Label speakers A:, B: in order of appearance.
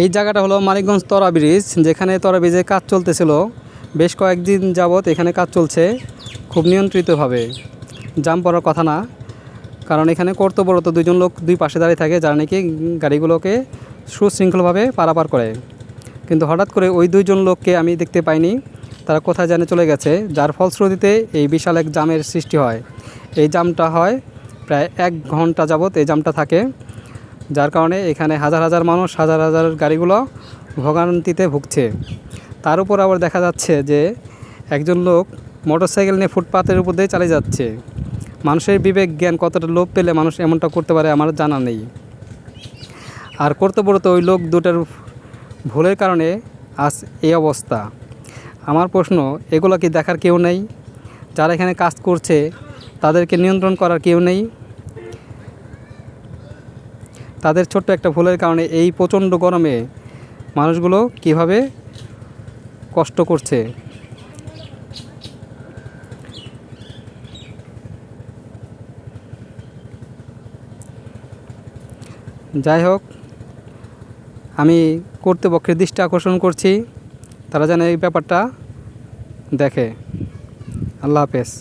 A: এই জায়গাটা হলো মানিকগঞ্জ তরা ব্রিজ, যেখানে তরা ব্রিজে কাজ চলতেছিল। বেশ কয়েকদিন যাবৎ এখানে কাজ চলছে খুব নিয়ন্ত্রিতভাবে। জাম পড়ার কথা না, কারণ এখানে কর্তব্যরত দুজন লোক দুই পাশে দাঁড়িয়ে থাকে, যারা নাকি গাড়িগুলোকে সুশৃঙ্খলভাবে পারাপার করে। কিন্তু হঠাৎ করে ওই দুইজন লোককে আমি দেখতে পাইনি, তারা কোথায় জানে চলে গেছে, যার ফলশ্রুতিতে এই বিশাল এক জামের সৃষ্টি হয়। এই জামটা হয় প্রায় 1 ঘন্টা যাবৎ এই জামটা থাকে, যার কারণে এখানে হাজার হাজার মানুষ, হাজার হাজার গাড়িগুলো ভোগান্তিতে ভুগছে। তার উপর আবার দেখা যাচ্ছে যে একজন লোক মোটরসাইকেল নিয়ে ফুটপাতের উপর দিয়ে চালিয়ে যাচ্ছে। মানুষের বিবেক জ্ঞান কতটা লোপ পেলে মানুষ এমনটা করতে পারে আমার জানা নেই। আর কর্তব্যরত ওই লোক দুটার ভুলের কারণে আজ এই অবস্থা। আমার প্রশ্ন, এগুলো কি দেখার কেউ নেই? যারা এখানে কাজ করছে তাদেরকে নিয়ন্ত্রণ করার কেউ নেই? তাদের ছোট্ট একটা ভুলের কারণে এই প্রচণ্ড গরমে মানুষগুলো কিভাবে কষ্ট করছে। যাই হোক, আমি কর্তৃপক্ষের দৃষ্টি আকর্ষণ করছি, তারা যেন এই ব্যাপারটা দেখে। আল্লাহ হাফেজ।